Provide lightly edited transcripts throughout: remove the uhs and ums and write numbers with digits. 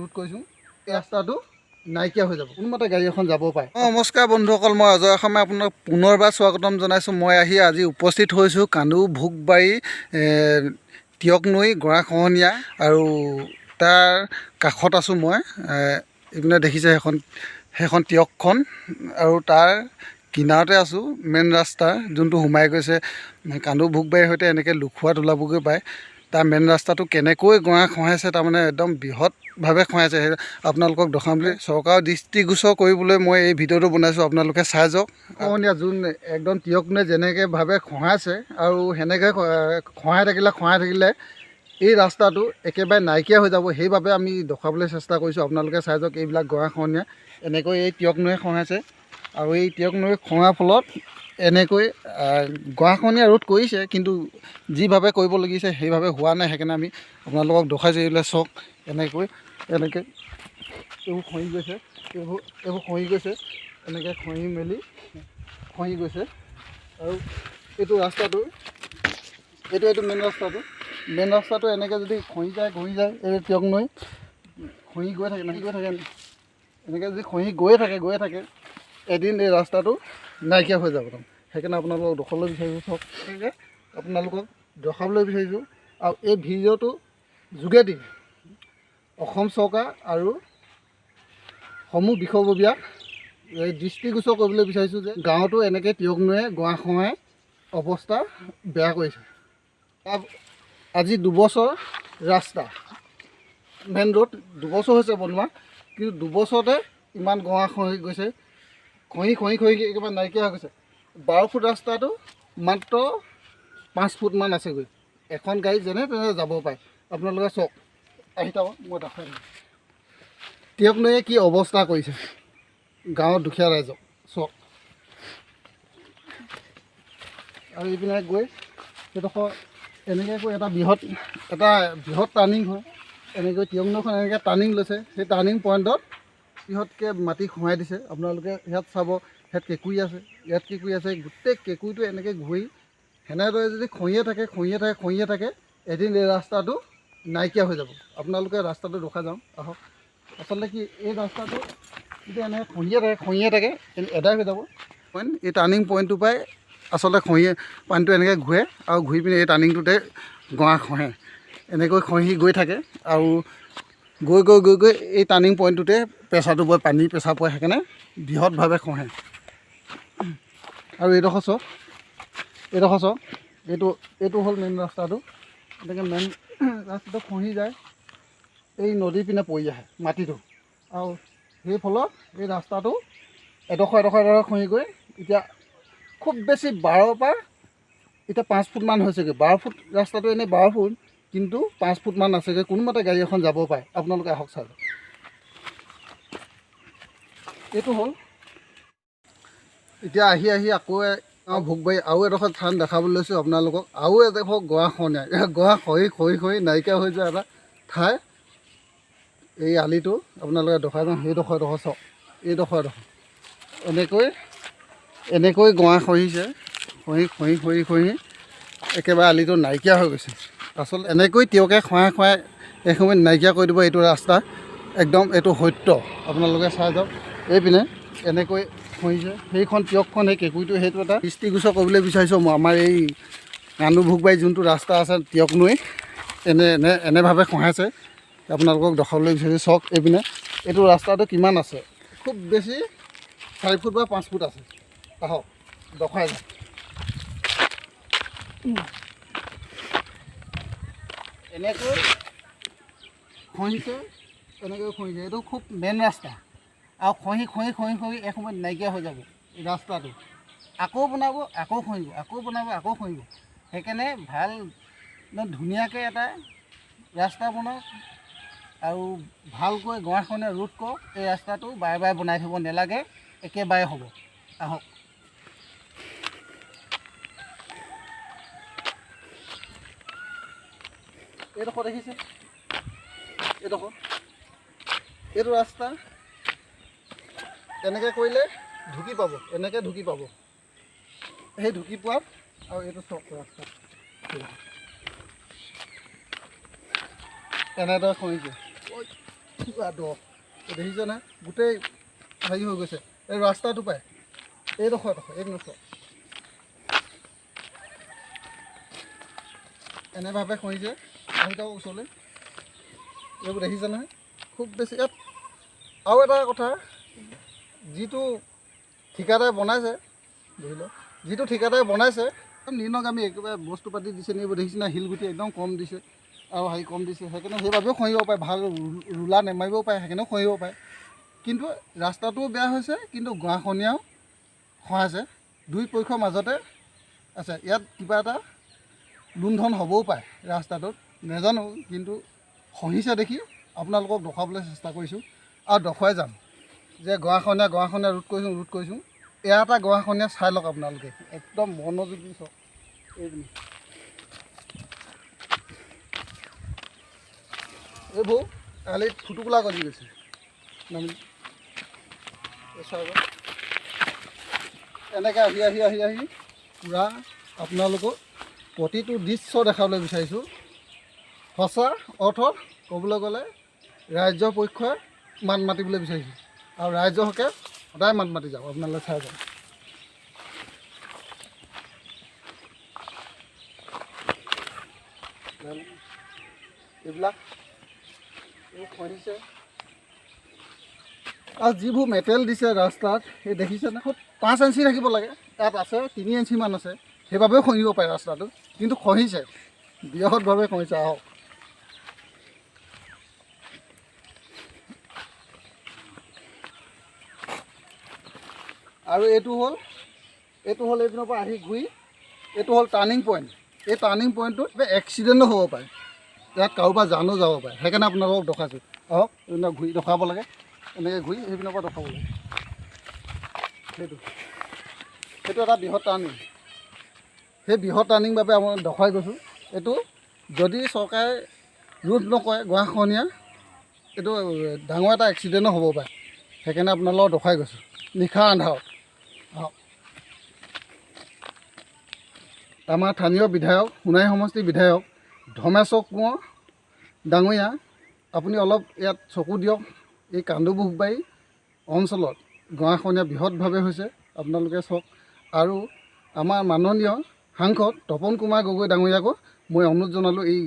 ৰোধ কৰিছোঁ এই ৰাস্তাটো নাইকিয়া হৈ যাব, কোনোমতে গাড়ী এখন যাব পাৰে। নমস্কাৰ বন্ধুসকল, মই অজয় অসমে আপোনাক পুনৰবাৰ স্বাগতম জনাইছোঁ। মই আজি উপস্থিত হৈছোঁ কান্দু ভোগবাৰী টিয়ক নৈ গৰাখহনীয়া আৰু তাৰ কাষত আছোঁ মই। এইপিনে দেখিছে সেইখন টিয়কখন আৰু তাৰ কিনাৰতে আছোঁ। মেইন ৰাস্তা যোনটো সোমাই গৈছে কান্দু ভোগবাৰীৰ সৈতে এনেকৈ লুখুৱাত ওলাবগৈ পায়। তাৰ মেইন ৰাস্তাটো কেনেকৈ গৰা খহাইছে, তাৰমানে একদম বৃহৎভাৱে খহাইছে। আপোনালোকক দেখাম বুলি চৰকাৰৰ দৃষ্টিগোচৰ কৰিবলৈ মই এই ভিডিঅ'টো বনাইছোঁ, আপোনালোকে চাই যাওক। খহনীয়া যোন একদম টিয়ক নৈ যেনেকৈভাৱে খহাইছে আৰু সেনেকৈ খহাই থাকিলে এই ৰাস্তাটো একেবাৰে নাইকিয়া হৈ যাব। সেইবাবে আমি দেখুৱাবলৈ চেষ্টা কৰিছোঁ, আপোনালোকে চাই যাওক। এইবিলাক গৰাখহনীয়া এনেকৈ এই টিয়ক নৈ খহাইছে আৰু এই টিয়ক নৈ খহাৰ ফলত এনেকৈ গৰাখহনীয়া ৰোধ কৰিছে, কিন্তু যিভাৱে কৰিব লাগিছে সেইভাৱে হোৱা নাই। সেইকাৰণে আমি আপোনালোকক দেখুৱাইছোঁ। এইবিলাক চাওক, এনেকৈ এইবোৰ খহি গৈছে, এইবোৰ খহি গৈছে, এনেকৈ খহি মেলি খহি গৈছে। আৰু এইটো ৰাস্তাটো এইটো মেইন ৰাস্তাটো এনেকৈ যদি খহি যায় এই টিয়ক নৈ খহি গৈ থাকে এনেকৈ যদি খহি গৈয়ে থাকে এদিন এই ৰাস্তাটো নাইকিয়া হৈ যাব। সেইকাৰণে আপোনালোকক দেখুৱাবলৈ বিচাৰিছোঁ, চাওক, আপোনালোকক দেখাবলৈ বিচাৰিছোঁ। আৰু এই ভিডিঅ'টো যোগেদি অসম চৰকাৰ আৰু সমূহ বিষয়ববীয়াক এই দৃষ্টিগোচৰ কৰিবলৈ বিচাৰিছোঁ যে গাঁৱতো এনেকৈ টিয়ক নৈয়ে গৰাখহাই অৱস্থা বেয়া কৰিছে। আজি 2 বছৰ ৰাস্তা, মেইন ৰোড 2 বছৰ হৈছে বনোৱা, কিন্তু 2 বছৰতে ইমান গৰা খহি গৈছে। খহি একেবাৰে নাইকিয়া হৈ গৈছে। 12 ফুট ৰাস্তাটো মাত্ৰ 5 ফুটমান আছেগৈ। এখন গাড়ী যেনে তেনে যাব পাৰে। আপোনালোকে চাওক, আহি থাকক, মই দেখাই দিম টিয়ক নৈয়ে কি অৱস্থা কৰিছে গাঁৱৰ দুখীয়া ৰাইজক, চাওক। আৰু এইপিনে গৈ সেইডোখৰ এনেকৈ গৈ এটা বৃহৎ টাৰ্ণিং হয়। এনেকৈ টিয়ক নৈখন এনেকৈ টাৰ্ণিং লৈছে। সেই টাৰ্ণিং পইণ্টত বৃহৎকৈ মাটি খহাই দিছে। আপোনালোকে ইয়াত চাব, ইয়াত কেঁকুৰি আছে, গোটেই কেঁকুৰিটো এনেকৈ ঘূৰি সেনেদৰে যদি খহিয়ে থাকে এদিন এই ৰাস্তাটো নাইকিয়া হৈ যাব। আপোনালোকে ৰাস্তাটো দেখা যাওঁ, আহক। আচলতে কি এই ৰাস্তাটো যদি এনেকৈ খহিয়ে থাকে এদাই হৈ যাব। এই টাৰ্ণিং পইণ্টটোৰ পৰাই আচলতে পানীটো এনেকৈ ঘূৰে আৰু ঘূৰি পিনে এই টাৰ্ণিংটোতে গৰা খহে। এনেকৈ খহি গৈ থাকে আৰু গৈ এই টাৰ্ণিং পইণ্টটোতে প্ৰেছাৰটো পৰে, পানীৰ প্ৰেছাৰ পৰে, সেইকাৰণে বৃহৎভাৱে খহে। আৰু এইডোখৰ চাওক, এইটো হ'ল মেইন ৰাস্তাটো। এনেকৈ মেইন ৰাস্তাটো খহি যায়, এই নদীৰ পিনে পৰি আহে মাটিটো, আৰু সেই ফলত এই ৰাস্তাটো এডোখৰ খহি গৈ এতিয়া খুব বেছি 12 পৰা এতিয়া 5 ফুটমান হৈছেগৈ। 12 ফুট ৰাস্তাটো এনেই 12 ফুট, কিন্তু 5 ফুটমান আছেগৈ, কোনোমতে গাড়ী এখন যাব পাৰে। আপোনালোকে আহক চাই। এইটো হ'ল এতিয়া আহি আকৌ ভোগবাৰী আৰু এডোখৰ স্থান দেখাবলৈ লৈছোঁ আপোনালোকক। আৰু এডোখৰ গৰাখহনীয়া, গৰা খহি নাইকিয়া হৈ যোৱা এটা ঠাই। এই আলিটো আপোনালোকে দেখাই যাওঁ। সেইডোখৰ চাওক, এইডোখৰ এনেকৈ গৰা খহিছে, খহি একেবাৰে আলিটো নাইকিয়া হৈ গৈছে। আচলতে এনেকৈ টিয়কে খহাই এসময়ত নাইকিয়া কৰি দিব এইটো ৰাস্তা। একদম এইটো সত্য, আপোনালোকে চাই যাওক। এইপিনে এনেকৈ খহিছে সেইখন টিয়কখন, সেই কেঁকুৰিটো, সেইটো এটা দৃষ্টিগোচৰ কৰিবলৈ বিচাৰিছোঁ মই। আমাৰ এই কান্দু ভোগবাৰী যোনটো ৰাস্তা আছে টিয়ক নৈ এনেভাৱে খহাইছে, আপোনালোকক দেখাবলৈ বিচাৰিছোঁ। চাওক, এইপিনে এইটো ৰাস্তাটো কিমান আছে, খুব বেছি 4 ফুট বা 5 ফুট আছে। আহক দেখাই যাওক। এনেকৈ খহিছে, এইটো খুব মেইন ৰাস্তা। আৰু খহি এসময়ত নাইকিয়া হৈ যাব এই ৰাস্তাটো। আকৌ বনাব, আকৌ খহিব, আকৌ বনাব, আকৌ খহিব। সেইকাৰণে ভাল ধুনীয়াকৈ এটা ৰাস্তা বনাওক আৰু ভালকৈ গৰাখহনীয়া ৰোধ কৰক। এই ৰাস্তাটো বাৰে বনাই থ'ব নালাগে, একেবাৰে হ'ব। আহক। এইডোখৰ দেখিছে, এইটো ৰাস্তা এনেকৈ কৰিলে ঢুকি পাব, সেই ঢুকি পোৱাত। আৰু এইটো চক ৰাস্তা এনেদৰে খহিছে। কিবা দ দেখিছেনে গোটেই হেৰি হৈ গৈছে এই ৰাস্তাটো পায় এইডোখৰ এইডোখৰ এনেভাৱে খহিছে আহি যাব ওচৰলৈ এইবোৰ দেখিছে নহয় খুব বেছি ইয়াত আৰু এটা কথা যিটো ঠিকাদাৰে বনাইছে ধৰি লওক যিটো ঠিকাদাৰে বনাইছে নিম্নগামী একেবাৰে বস্তু পাতি দিছে নি এইবোৰ দেখিছে না শিলগুটি একদম কম দিছে আৰু হেৰি কম দিছে সেইকাৰণে সেইবাবেও খহিব পাৰে ভাল ৰুলাৰ নেমাৰিবও পাৰে সেইকাৰণেও খহিব পাৰে কিন্তু ৰাস্তাটোও বেয়া হৈছে কিন্তু গৰাখহনীয়াও খহাইছে দুই পক্ষৰ মাজতে আছে ইয়াত কিবা এটা লুণ্ঠন হ'বও পাৰে ৰাস্তাটোত নাজানো কিন্তু খহিছে দেখি আপোনালোকক দেখুৱাবলৈ চেষ্টা কৰিছোঁ আৰু দেখুৱাই যাম যে গৰাখহনীয়া ৰোধ কৰিছোঁ এয়া এটা গৰাখহনীয়া চাই লওক আপোনালোকে একদম মনোযোগী চাওক এইবোৰ কালি ফুটুকলা গজি গৈছে নামি এনেকৈ আহি পূৰা আপোনালোকক প্ৰতিটো দৃশ্য দেখাবলৈ বিচাৰিছোঁ সঁচা অৰ্থত ক'বলৈ গ'লে ৰাজ্যৰ পক্ষই মাত মাতিবলৈ বিচাৰিছোঁ আৰু ৰাইজৰ হকে সদায় মাত মাতি যাওক আপোনালোকে চাই যাওক এইবিলাক খহিছে আৰু যিবোৰ মেটেল দিছে ৰাস্তাত সেই দেখিছেনে 5 ইঞ্চি থাকিব লাগে তাত আছে 3 ইঞ্চিমান আছে সেইবাবেও খহিব পাৰে ৰাস্তাটো কিন্তু খহিছে বৃহৎভাৱে খহিছে আহক আৰু এইটো হ'ল এইপিনৰ পৰা আহি ঘূৰি এইটো হ'ল টাৰ্ণিং পইণ্ট এই টাৰ্ণিং পইণ্টটোত এক্সিডেণ্টো হ'ব পাৰে ইয়াত কাৰোবাৰ জানো যাব পাৰে সেইকাৰণে আপোনালোকক দেখাইছোঁ আহক এইপিনে ঘূৰি দেখাব লাগে এনেকৈ ঘূৰি সেইপিনৰ পৰা দেখাব লাগে সেইটো এটা বৃহৎ টাৰ্ণিং সেই বৃহৎ টাৰ্ণিং বাবে মই দেখুৱাই গৈছোঁ এইটো যদি চৰকাৰে ৰোধ নকৰে গৰাখহনীয়া এইটো ডাঙৰ এটা এক্সিডেণ্টো হ'ব পাৰে সেইকাৰণে আপোনালোকক দেখুৱাই গৈছোঁ নিশা আন্ধাৰত আমাৰ স্থানীয় বিধায়ক সোণাৰী সমষ্টিৰ বিধায়ক ধৰ্মেশ্বৰ কোঁৱৰ ডাঙৰীয়া আপুনি অলপ ইয়াত চকু দিয়ক এই কান্দুভোগবাৰী অঞ্চলত গৰাখহনীয়া বৃহৎভাৱে হৈছে আপোনালোকে চাওক আৰু আমাৰ মাননীয় সাংসদ তপন কুমাৰ গগৈ ডাঙৰীয়াকো মই অনুৰোধ জনালোঁ এই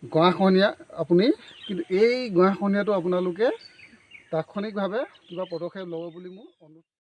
গৰাখহনীয়া আপুনি কিন্তু এই গৰাখহনীয়াটো আপোনালোকে তাৎক্ষণিকভাৱে কিবা পদক্ষেপ ল'ব বুলি মোৰ অনুৰোধ